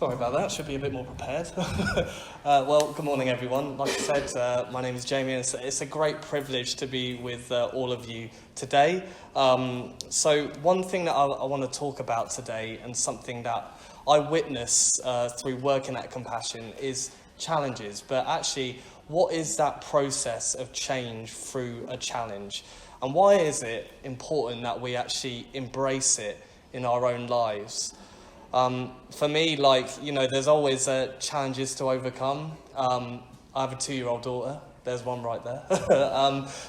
Sorry about that, should be a bit more prepared. Well, good morning everyone. Like I said, my name is Jamie and it's a great privilege to be with all of you today. So one thing that I want to talk about today, and something that I witness through working at Compassion, is challenges. But actually, what is that process of change through a challenge? And why is it important that we actually embrace it in our own lives? For me, there's always challenges to overcome. I have a 2-year-old daughter. There's one right there.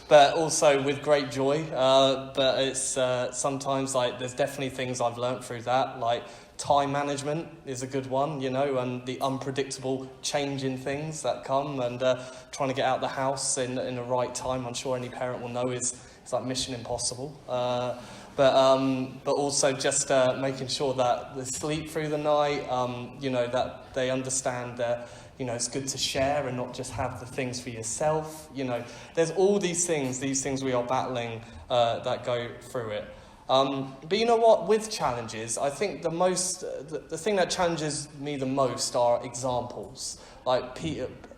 But also with great joy. But it's sometimes there's definitely things I've learnt through that. Like time management is a good one, and the unpredictable change in things that come, and trying to get out of the house in the right time. I'm sure any parent will know it's like mission impossible. But also just making sure that they sleep through the night, that they understand that, it's good to share and not just have the things for yourself. There's all these things we are battling that go through it. But you know what, with challenges, I think the thing that challenges me the most are examples,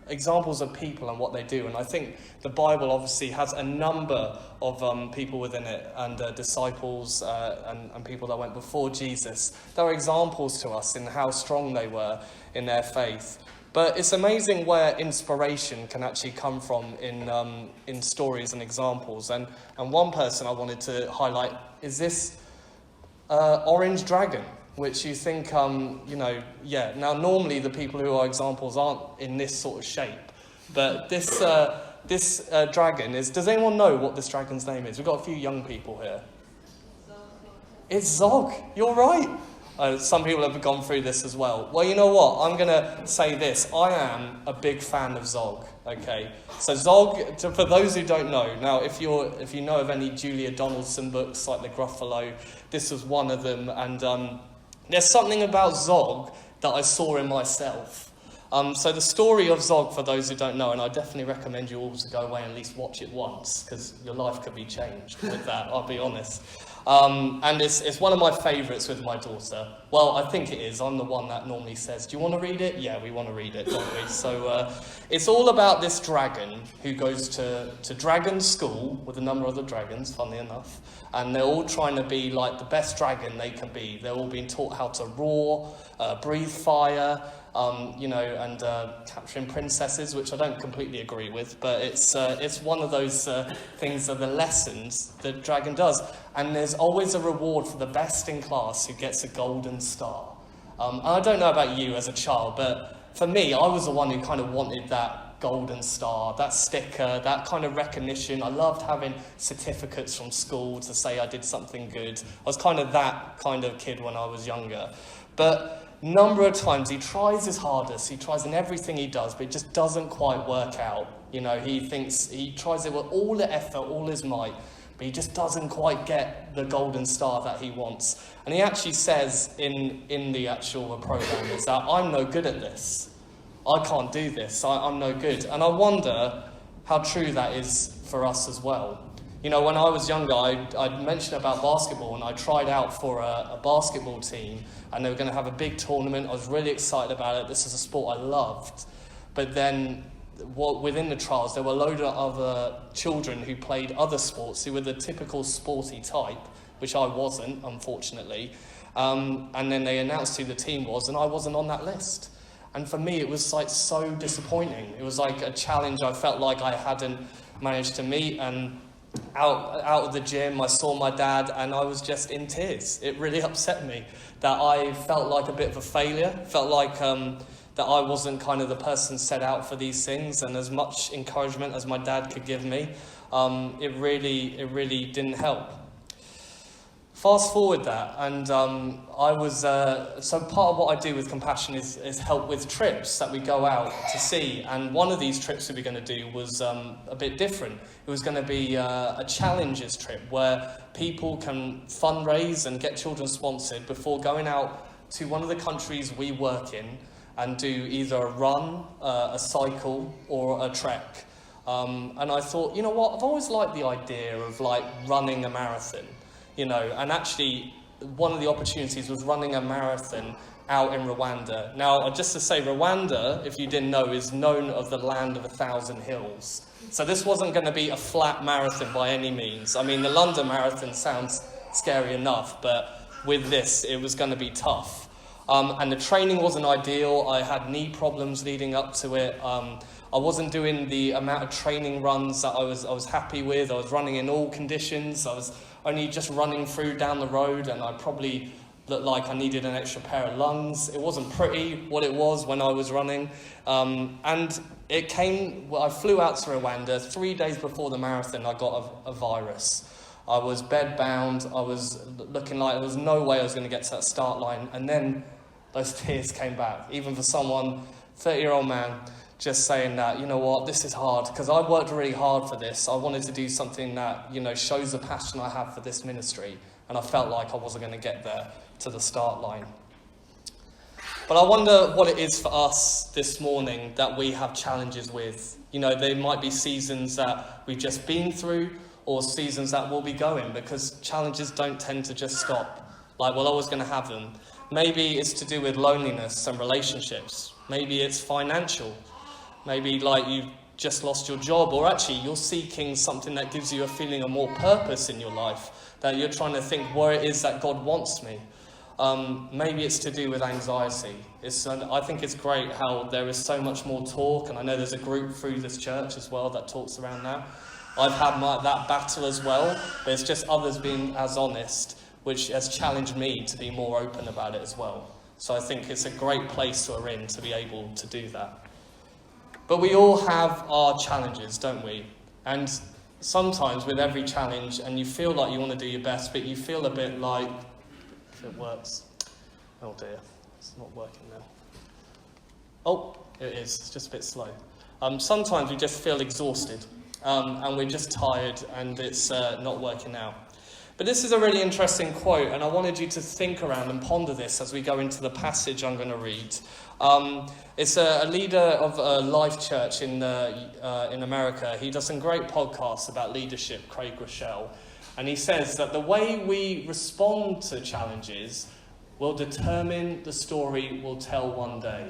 examples of people and what they do. And I think the Bible obviously has a number of people within it, and disciples and people that went before Jesus. There are examples to us in how strong they were in their faith. But it's amazing where inspiration can actually come from in stories and examples. And one person I wanted to highlight is this orange dragon, which you think, Now, normally the people who are examples aren't in this sort of shape. But this dragon is... Does anyone know what this dragon's name is? We've got a few young people here. It's Zog. You're right. Some people have gone through this as well. Well, you know what? I'm going to say this. I am a big fan of Zog. Okay, so Zog, for those who don't know, now if you know of any Julia Donaldson books like The Gruffalo, this was one of them, and there's something about Zog that I saw in myself. So the story of Zog, for those who don't know, and I definitely recommend you all to go away and at least watch it once, because your life could be changed with that, I'll be honest. And it's one of my favourites with my daughter. Well, I think it is. I'm the one that normally says, do you want to read it? Yeah, we want to read it, don't we? So it's all about this dragon who goes to dragon school with a number of other dragons, funnily enough. And they're all trying to be like the best dragon they can be. They're all being taught how to roar, breathe fire, and capturing princesses, which I don't completely agree with, but it's one of those things of the lessons the dragon does. And there's always a reward for the best in class who gets a golden star. And I don't know about you as a child, but for me, I was the one who kind of wanted that golden star, that sticker, that kind of recognition. I loved having certificates from school to say I did something good. I was kind of that kind of kid when I was younger. But number of times he tries his hardest, he tries in everything he does, but it just doesn't quite work out. He tries it with all the effort, all his might, but he just doesn't quite get the golden star that he wants. And he actually says in the actual program is that I'm no good at this. I can't do this. I'm no good. And I wonder how true that is for us as well. When I was younger, I mentioned about basketball, and I tried out for a basketball team, and they were going to have a big tournament. I was really excited about it. This is a sport I loved. But then within the trials, there were a load of other children who played other sports, who were the typical sporty type, which I wasn't, unfortunately. And then they announced who the team was, and I wasn't on that list. And for me, it was so disappointing. It was like a challenge I felt like I hadn't managed to meet. And out of the gym, I saw my dad, and I was just in tears. It really upset me that I felt like a bit of a failure. Felt like that I wasn't kind of the person set out for these things. And as much encouragement as my dad could give me, it really didn't help. Fast forward that, and I was so part of what I do with Compassion is help with trips that we go out to see. And one of these trips we were going to do was a bit different. It was going to be a challenges trip where people can fundraise and get children sponsored before going out to one of the countries we work in and do either a run, a cycle, or a trek. And I thought, you know what, I've always liked the idea of running a marathon. And actually one of the opportunities was running a marathon out in Rwanda. Now, just to say, Rwanda, if you didn't know, is known as the land of 1,000 hills. So this wasn't going to be a flat marathon by any means. I mean, the London Marathon sounds scary enough, but with this, it was going to be tough. And the training wasn't ideal. I had knee problems leading up to it. I wasn't doing the amount of training runs that I was happy with. I was running in all conditions. I was only just running through down the road, and I probably looked like I needed an extra pair of lungs. It wasn't pretty what it was when I was running. And it came, I flew out to Rwanda 3 days before the marathon. I got a virus. I was bedbound. I was looking like there was no way I was going to get to that start line. And then those tears came back, even for someone, 30-year-old man, just saying that, you know what, this is hard, because I worked really hard for this. I wanted to do something that, shows the passion I have for this ministry, and I felt like I wasn't going to get there to the start line. But I wonder what it is for us this morning that we have challenges with. There might be seasons that we've just been through, or seasons that we'll be going, because challenges don't tend to just stop. Like, we're always going to have them. Maybe it's to do with loneliness and relationships. Maybe it's financial. Maybe like you've just lost your job, or actually you're seeking something that gives you a feeling of more purpose in your life, that you're trying to think where it is that God wants me. Maybe it's to do with anxiety. I think it's great how there is so much more talk, and I know there's a group through this church as well that talks around that. I've had that battle as well, but it's just others being as honest, which has challenged me to be more open about it as well. So I think it's a great place we're in to be able to do that. But we all have our challenges, don't we? And sometimes with every challenge, and you feel like you want to do your best, but you feel a bit like, if it works. Oh dear, it's not working now. Oh, it is, it's just a bit slow. Sometimes we just feel exhausted, and we're just tired, and it's not working out. But this is a really interesting quote, and I wanted you to think around and ponder this as we go into the passage I'm going to read. It's a leader of a Life Church in America. He does some great podcasts about leadership, Craig Rochelle. And he says that the way we respond to challenges will determine the story we'll tell one day.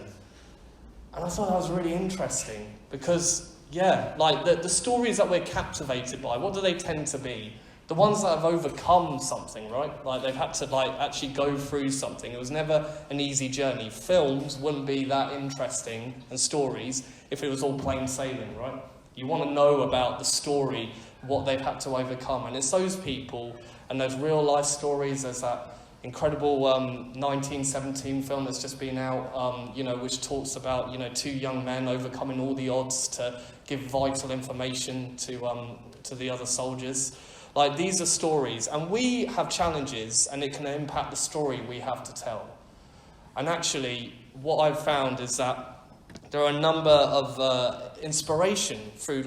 And I thought that was really interesting because, the stories that we're captivated by, what do they tend to be? The ones that have overcome something, right? Like they've had to actually go through something. It was never an easy journey. Films wouldn't be that interesting, and stories, if it was all plain sailing, right? You want to know about the story, what they've had to overcome. And it's those people and those real life stories. There's that incredible 1917 film that's just been out, which talks about, two young men overcoming all the odds to give vital information to the other soldiers. Like, these are stories, and we have challenges, and it can impact the story we have to tell. And actually, what I've found is that there are a number of inspiration through,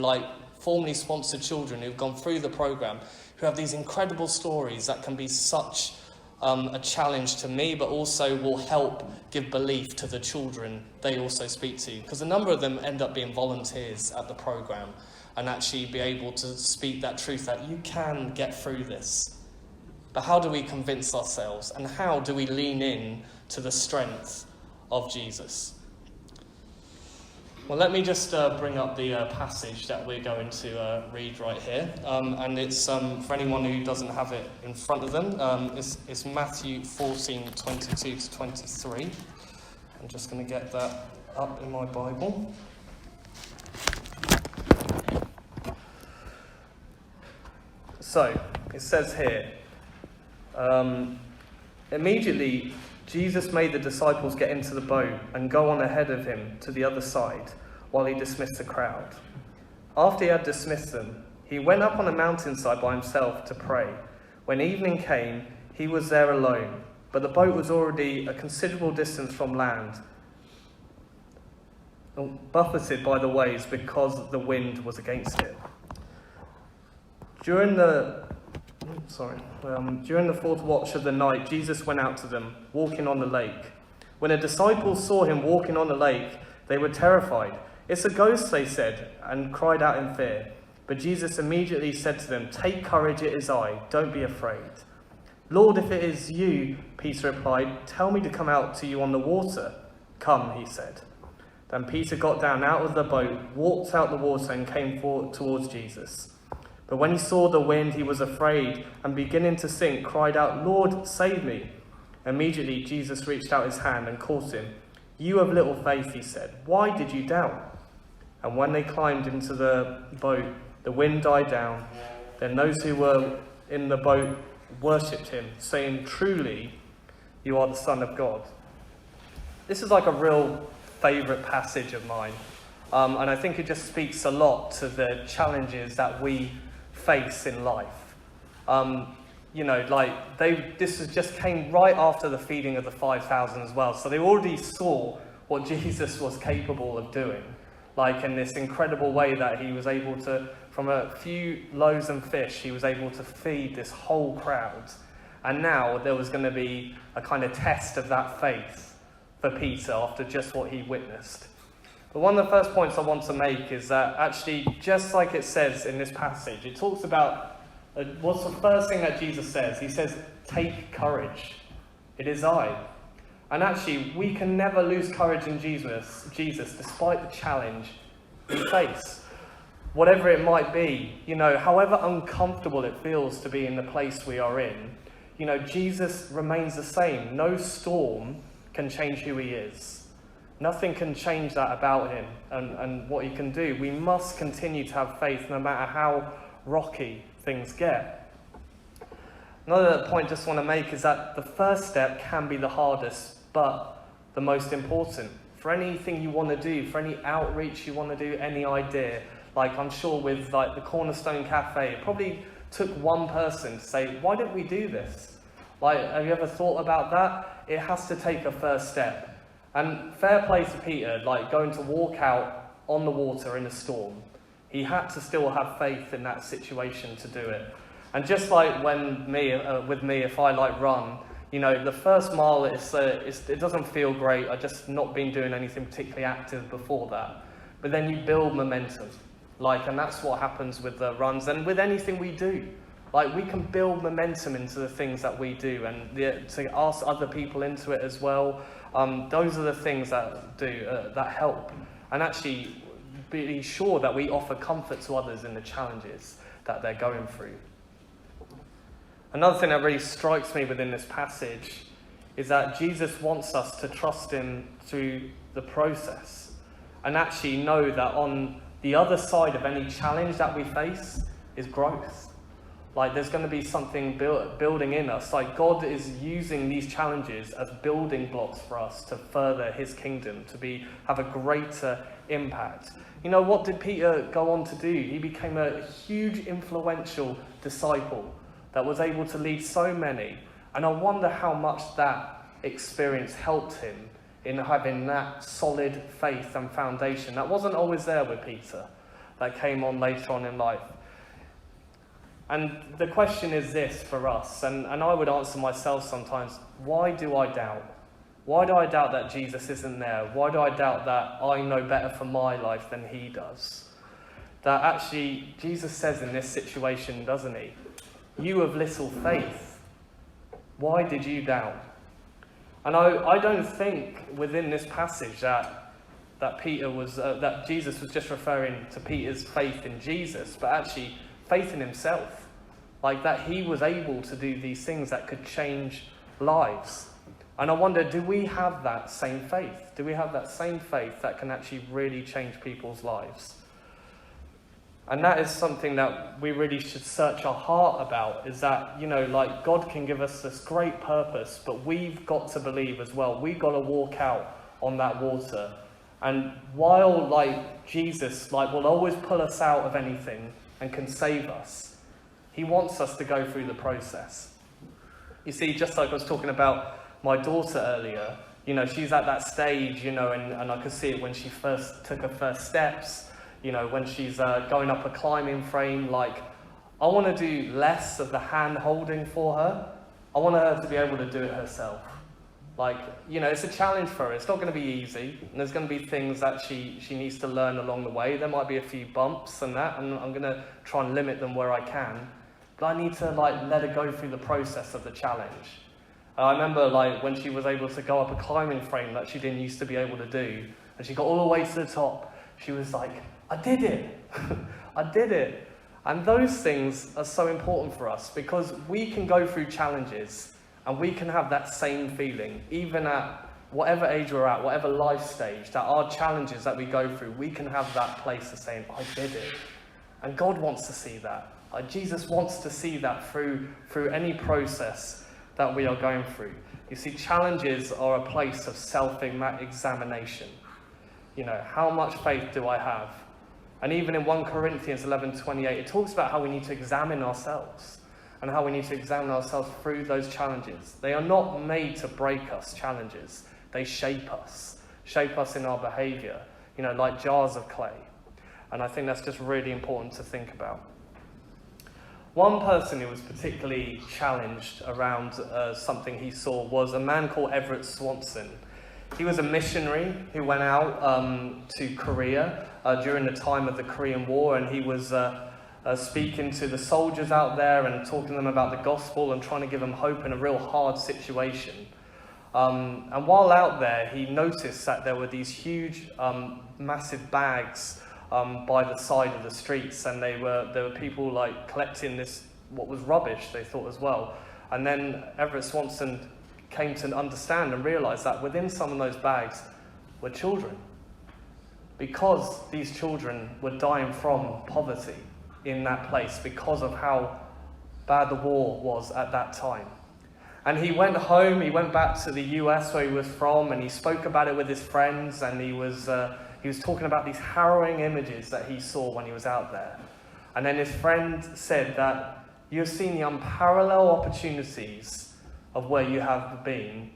formally sponsored children who've gone through the program, who have these incredible stories that can be such a challenge to me, but also will help give belief to the children they also speak to. Because a number of them end up being volunteers at the program, and actually be able to speak that truth that you can get through this. But how do we convince ourselves, and how do we lean in to the strength of Jesus? Well, let me just bring up the passage that we're going to read right here. And it's, for anyone who doesn't have it in front of them, it's Matthew 14:22 to 23. I'm just going to get that up in my Bible. So, it says here, immediately Jesus made the disciples get into the boat and go on ahead of him to the other side while he dismissed the crowd. After he had dismissed them, he went up on a mountainside by himself to pray. When evening came, he was there alone, but the boat was already a considerable distance from land, buffeted by the waves because the wind was against it. During the fourth watch of the night, Jesus went out to them, walking on the lake. When the disciples saw him walking on the lake, they were terrified. "It's a ghost," they said, and cried out in fear. But Jesus immediately said to them, "Take courage, it is I. Don't be afraid." "Lord, if it is you," Peter replied, "tell me to come out to you on the water." "Come," he said. Then Peter got down out of the boat, walked out the water, and came forward towards Jesus. But when he saw the wind, he was afraid, and beginning to sink, cried out, "Lord, save me." Immediately Jesus reached out his hand and caught him. "You of little faith," he said, "why did you doubt?" And when they climbed into the boat, the wind died down. Then those who were in the boat worshipped him, saying, "Truly, you are the Son of God." This is like a real favourite passage of mine. And I think it just speaks a lot to the challenges that we face in life. This just came right after the feeding of the 5,000 as well. So they already saw what Jesus was capable of doing. Like in this incredible way that he was able to, from a few loaves and fish, he was able to feed this whole crowd. And now there was going to be a kind of test of that faith for Peter after just what he witnessed. But one of the first points I want to make is that actually, just like it says in this passage, it talks about what's the first thing that Jesus says? He says, "Take courage. It is I." And actually, we can never lose courage in Jesus, despite the challenge we face. Whatever it might be, however uncomfortable it feels to be in the place we are in, Jesus remains the same. No storm can change who he is. Nothing can change that about him and what he can do. We must continue to have faith no matter how rocky things get. Another point I just want to make is that the first step can be the hardest, but the most important. For anything you want to do, for any outreach you want to do, any idea, like I'm sure with the Cornerstone Cafe, it probably took one person to say, "Why don't we do this?" Have you ever thought about that? It has to take a first step. And fair play to Peter, going to walk out on the water in a storm. He had to still have faith in that situation to do it. And just like with me, if I run, the first mile, it doesn't feel great. I've just not been doing anything particularly active before that. But then you build momentum. And that's what happens with the runs and with anything we do. We can build momentum into the things that we do and to ask other people into it as well. Those are the things that help. And actually be sure that we offer comfort to others in the challenges that they're going through. Another thing that really strikes me within this passage is that Jesus wants us to trust him through the process and actually know that on the other side of any challenge that we face is growth. There's going to be something building in us. God is using these challenges as building blocks for us to further his kingdom, to have a greater impact. What did Peter go on to do? He became a huge influential disciple that was able to lead so many. And I wonder how much that experience helped him in having that solid faith and foundation that wasn't always there with Peter, that came on later on in life. And the question is this for us, and I would answer myself sometimes, why do I doubt? Why do I doubt that Jesus isn't there? Why do I doubt that I know better for my life than he does? That actually, Jesus says in this situation, doesn't he? "You of little faith, why did you doubt?" And I don't think within this passage that Jesus was just referring to Peter's faith in Jesus, but actually faith in himself. That he was able to do these things that could change lives. And I wonder, do we have that same faith? Do we have that same faith that can actually really change people's lives? And that is something that we really should search our heart about, is that, God can give us this great purpose, but we've got to believe as well. We've got to walk out on that water. And while, Jesus, will always pull us out of anything and can save us, he wants us to go through the process. You see, just like I was talking about my daughter earlier, she's at that stage, and I could see it when she first took her first steps, when she's going up a climbing frame. I want to do less of the hand holding for her. I want her to be able to do it herself. It's a challenge for her. It's not going to be easy. And there's going to be things that she needs to learn along the way. There might be a few bumps and that, and I'm going to try and limit them where I can. but I need to let her go through the process of the challenge. I remember when she was able to go up a climbing frame that she didn't used to be able to do, and she got all the way to the top, she was like, I did it. I did it. And those things are so important for us because we can go through challenges and we can have that same feeling, even at whatever age we're at, whatever life stage, that our challenges that we go through, we can have that place of saying, I did it. And God wants to see that. Jesus wants to see that through any process that we are going through. You see, challenges are a place of self-examination. How much faith do I have? And even in 1 Corinthians 11:28, it talks about how we need to examine ourselves and how we need to examine ourselves through those challenges. They are not made to break us, challenges. They shape us in our behaviour, like jars of clay. And I think that's just really important to think about. One person who was particularly challenged around something he saw was a man called Everett Swanson. He was a missionary who went out to Korea during the time of the Korean War, and he was speaking to the soldiers out there and talking to them about the gospel and trying to give them hope in a real hard situation. And while out there, he noticed that there were these huge, massive bags by the side of the streets, and there were people collecting what was rubbish, they thought as well. And then Everett Swanson came to understand and realise that within some of those bags were children, because these children were dying from poverty in that place because of how bad the war was at that time. And he went home, he went back to the US where he was from, and he spoke about it with his friends, and he was talking about these harrowing images that he saw when he was out there. And then his friend said that you have seen the unparalleled opportunities of where you have been.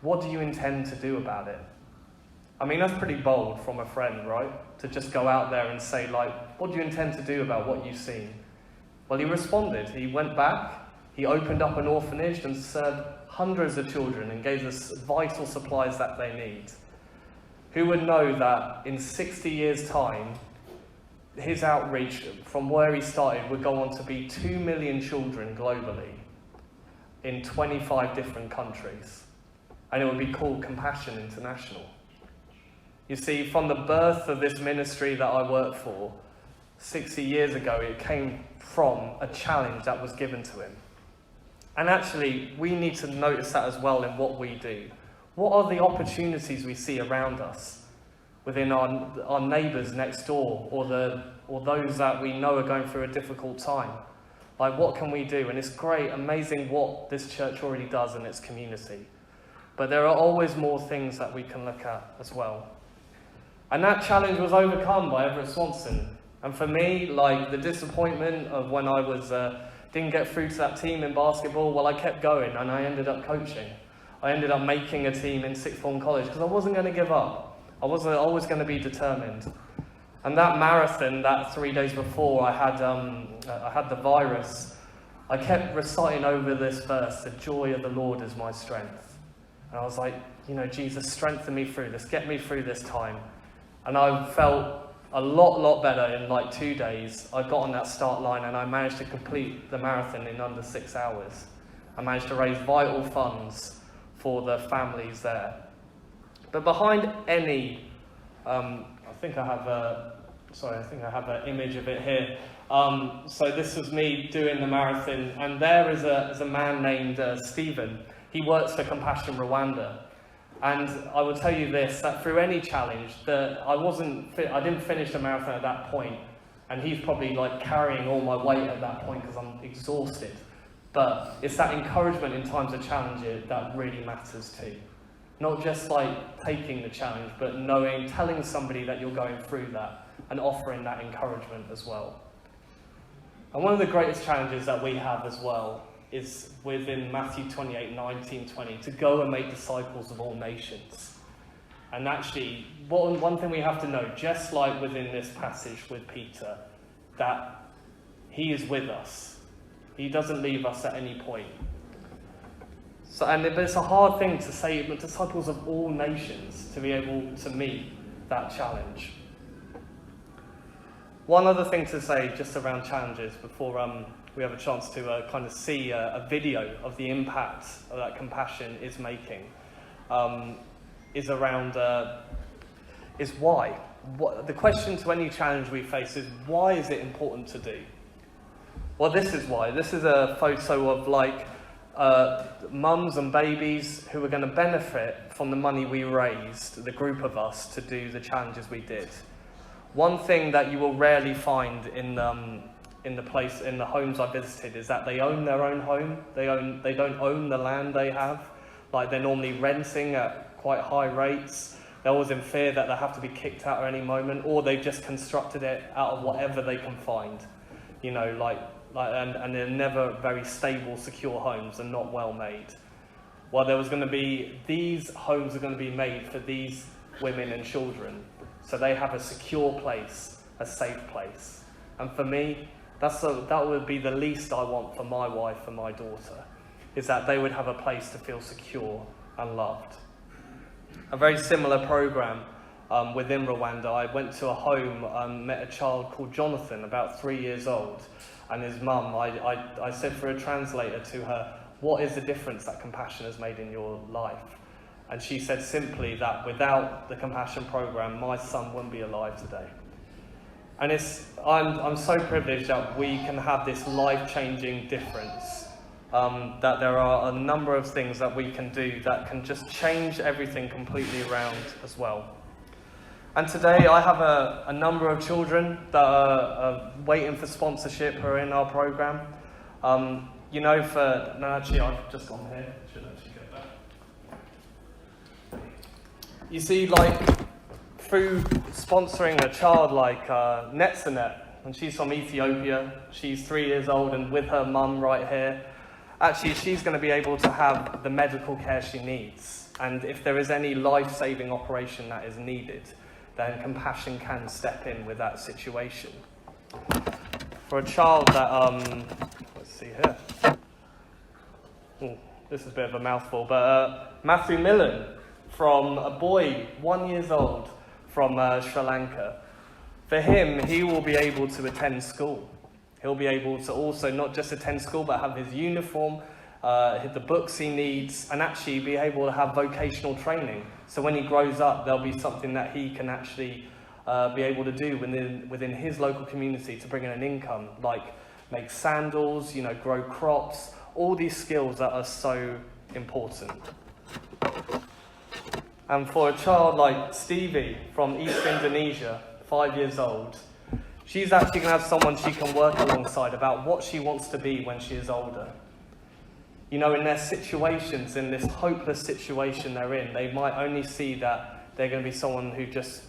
What do you intend to do about it? I mean, that's pretty bold from a friend, right? To just go out there and say, what do you intend to do about what you've seen? Well, he responded. He went back, he opened up an orphanage and served hundreds of children and gave us vital supplies that they need. Who would know that in 60 years' time, his outreach from where he started would go on to be 2 million children globally in 25 different countries. And it would be called Compassion International. You see, from the birth of this ministry that I work for, 60 years ago, it came from a challenge that was given to him. And actually, we need to notice that as well in what we do. What are the opportunities we see around us, within our neighbours next door, or those that we know are going through a difficult time? What can we do? And it's great, amazing what this church already does in its community. But there are always more things that we can look at as well. And that challenge was overcome by Everett Swanson. And for me, the disappointment of when I didn't get through to that team in basketball, well, I kept going and I ended up coaching. I ended up making a team in sixth form college because I wasn't going to give up. I was always going to be determined. And that marathon, that 3 days before I had the virus, I kept reciting over this verse, the joy of the Lord is my strength. And I was like, Jesus, strengthen me through this, get me through this time. And I felt a lot better in 2 days. I got on that start line and I managed to complete the marathon in under 6 hours. I managed to raise vital funds for the families there. But behind any, I think I have an image of it here. So this was me doing the marathon, and there is a man named Stephen. He works for Compassion Rwanda. And I will tell you this, that through any challenge, I didn't finish the marathon at that point, and he's probably carrying all my weight at that point because I'm exhausted. But it's that encouragement in times of challenge that really matters too. Not just taking the challenge, but telling somebody that you're going through that and offering that encouragement as well. And one of the greatest challenges that we have as well is within Matthew 28:19-20, to go and make disciples of all nations. And actually, one thing we have to know, just like within this passage with Peter, that he is with us. He doesn't leave us at any point. But it's a hard thing to say, but disciples of all nations, to be able to meet that challenge. One other thing to say just around challenges before we have a chance to kind of see a video of the impact that compassion is making, is around, is why. The question to any challenge we face is, why is it important to do? Well, this is why. This is a photo of like mums and babies who are going to benefit from the money we raised, the group of us, to do the challenges we did. One thing that you will rarely find in the homes I visited is that they own their own home. They don't own the land they have. Like, they're normally renting at quite high rates. They're always in fear that they'll have to be kicked out at any moment, or they've just constructed it out of whatever they can find. You know, and they're never very stable, secure homes and not well made. Well, these homes are going to be made for these women and children, so they have a secure place, a safe place. And for me, that would be the least I want for my wife and my daughter, is that they would have a place to feel secure and loved. A very similar program within Rwanda, I went to a home and met a child called Jonathan, about 3 years old, and his mum. I said for a translator to her, what is the difference that compassion has made in your life? And she said simply that without the compassion program, my son wouldn't be alive today. And I'm so privileged that we can have this life-changing difference, that there are a number of things that we can do that can just change everything completely around as well. And today I have a number of children that are waiting for sponsorship who are in our program. Actually I've just gone here. Should actually go back. You see, like, through sponsoring a child like Netzanet, and she's from Ethiopia, she's 3 years old, and with her mum right here, actually she's going to be able to have the medical care she needs. And if there is any life-saving operation that is needed, then compassion can step in with that situation. For a child that, let's see here. This is a bit of a mouthful, but Matthew Millen, from a boy 1 year old from Sri Lanka. For him, he will be able to attend school. He'll be able to also not just attend school, but have his uniform, the books he needs, and actually be able to have vocational training. So when he grows up, there'll be something that he can actually be able to do within his local community to bring in an income, like make sandals, grow crops, all these skills that are so important. And for a child like Stevie from East Indonesia, 5 years old, she's actually going to have someone she can work alongside about what she wants to be when she is older. In their situations, in this hopeless situation they're in, they might only see that they're going to be someone who just,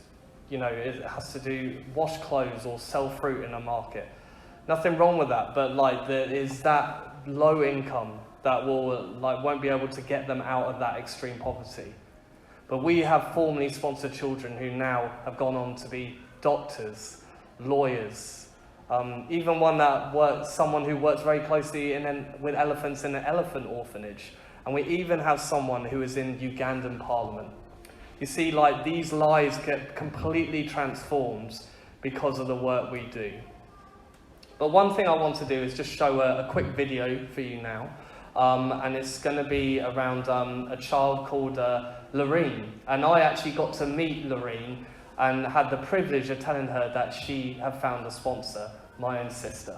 has to wash clothes or sell fruit in a market. Nothing wrong with that, but there is that low income that won't be able to get them out of that extreme poverty. But we have formerly sponsored children who now have gone on to be doctors, lawyers, even someone who works very closely with elephants in an elephant orphanage. And we even have someone who is in Ugandan parliament. You see, these lives get completely transformed because of the work we do. But one thing I want to do is just show a quick video for you now. And it's going to be around a child called Lorene. And I actually got to meet Lorene and had the privilege of telling her that she had found a sponsor, my own sister.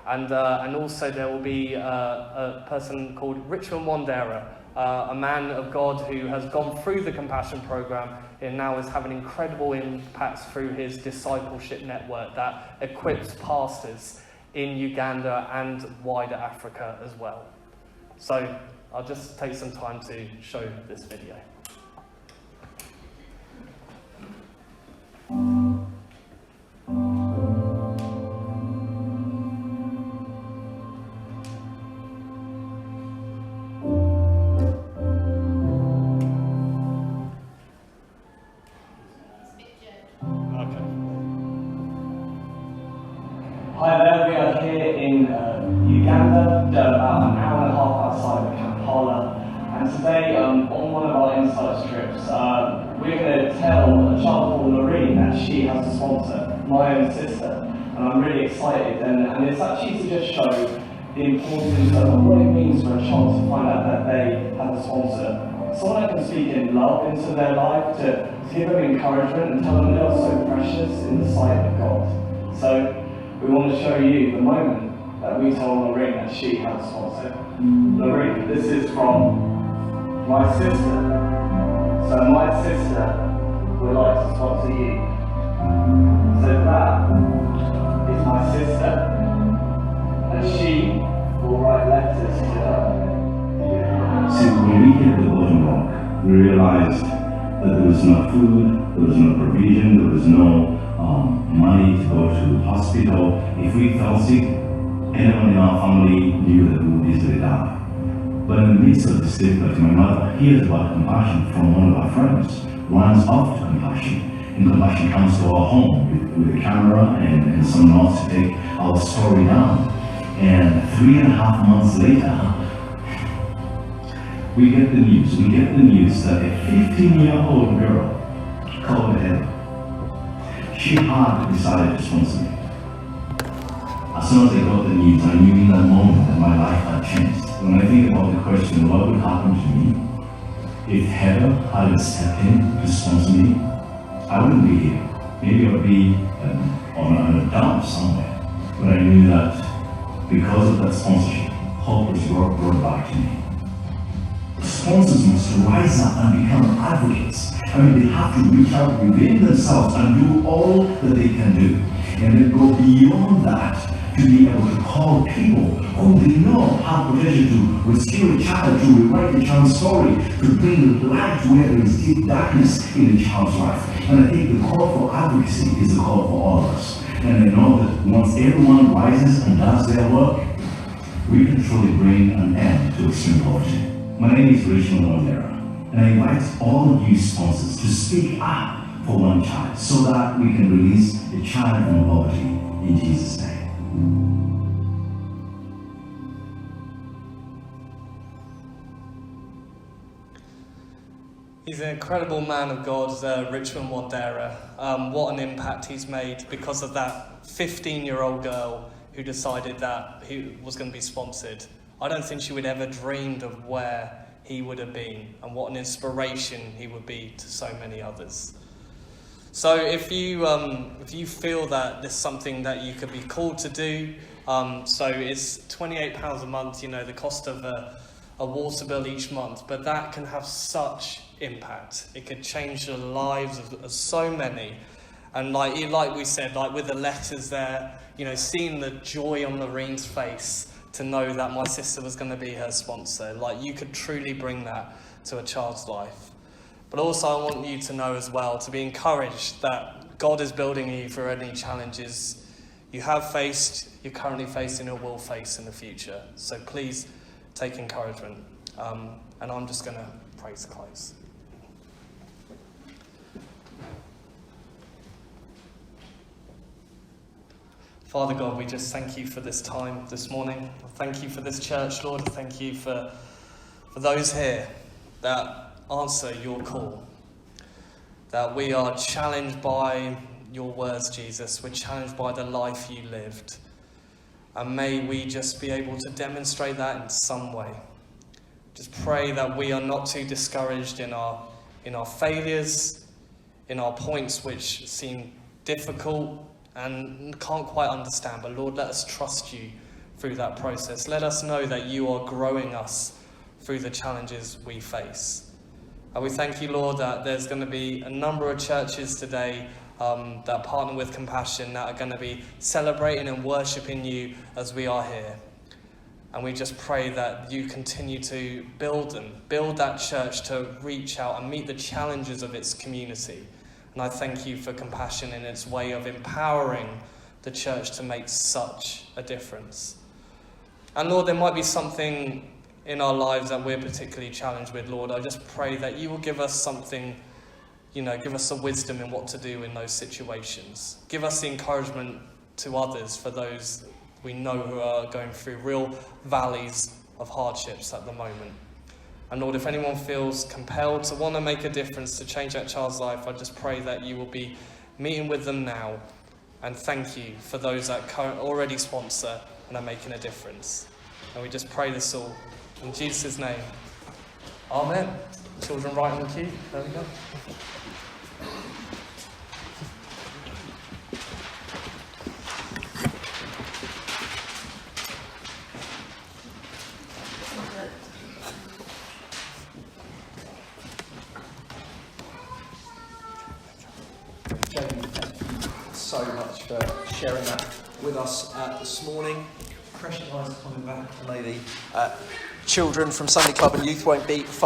And also there will be a person called Richmond Wandera, a man of God who has gone through the Compassion Programme and now is having incredible impacts through his discipleship network that equips pastors in Uganda and wider Africa as well. So I'll just take some time to show this video. Hi there, we are here in Uganda, about an hour and a half outside of Kampala, and today on one of our insight strips, we're going to tell a child called Lorene that she has a sponsor, my own sister. and I'm really excited, and it's actually to just show the importance of what it means for a child to find out that they have a sponsor. Someone that can speak in love into their life, to give them encouragement and tell them they are so precious in the sight of God. So we want to show you the moment that we told Lorraine that she had a sponsor. Lorraine, this is from my sister. So my sister would like to sponsor you. So that is my sister, and she will write letters to her. See, when we hit the bottom rock, we realized that there was no food, there was no provision, there was no money to go to hospital. If we fell sick, anyone in our family knew that we would easily die. But in the midst of this difficulty, my mother hears about Compassion from one of our friends, runs off to Compassion, and Compassion comes to our home with a camera and some notes to take our story down. And 3.5 months later, we get the news that a 15-year-old girl called Heather, she had decided to sponsor me. As soon as I got the news, I knew in that moment that my life had changed. When I think about the question, what would happen to me if Heather hadn't stepped in to sponsor me, I wouldn't be here. Maybe I would be on a dump somewhere. But I knew that because of that sponsorship, hope was brought back to me. Sponsors must rise up and become advocates. I mean, they have to reach out within themselves and do all that they can do. And then go beyond that to be able to call people who they know have potential to rescue a child, to rewrite the child's story, to bring light to where there is deep darkness in the child's life. And I think the call for advocacy is a call for all of us. And I know that once everyone rises and does their work, we can truly bring an end to extreme poverty. My name is Rachel Mondera, and I invite all of you sponsors to speak up for one child so that we can release the child from poverty in Jesus' name. He's an incredible man of God, Richmond Wandera. What an impact he's made because of that 15-year-old girl who decided that he was going to be sponsored. I don't think she would ever dreamed of where he would have been and what an inspiration he would be to so many others. So if you feel that there's something that you could be called to do, so it's £28 a month, the cost of a water bill each month, but that can have such impact. It could change the lives of so many. And like we said, like with the letters there, seeing the joy on Lorraine's face to know that my sister was going to be her sponsor, like you could truly bring that to a child's life. But also I want you to know as well, to be encouraged that God is building you for any challenges you have faced, you're currently facing, or will face in the future. So please take encouragement. And I'm just going to pray to close. Father God, we just thank you for this time this morning. Thank you for this church, Lord. Thank you for those here that answer your call. That we are challenged by your words, Jesus. We're challenged by the life you lived. And may we just be able to demonstrate that in some way. Just pray that we are not too discouraged in our failures, in our points which seem difficult and can't quite understand. But Lord, let us trust you through that process. Let us know that you are growing us through the challenges we face. And we thank you, Lord, that there's going to be a number of churches today that partner with Compassion that are going to be celebrating and worshipping you as we are here. And we just pray that you continue to build that church to reach out and meet the challenges of its community. And I thank you for Compassion in its way of empowering the church to make such a difference. And Lord, there might be something in our lives that we're particularly challenged with, Lord. I just pray that you will give us something, give us the wisdom in what to do in those situations. Give us the encouragement to others for those we know who are going through real valleys of hardships at the moment. And Lord, if anyone feels compelled to want to make a difference, to change that child's life, I just pray that you will be meeting with them now And thank you for those that already sponsor and are making a difference. And we just pray this all in Jesus' name. Amen. Children right on the queue. There we go. Jamie, thank you so much for sharing that with us this morning. Precious eyes coming back. Maybe children from Sunday Club and Youth won't be far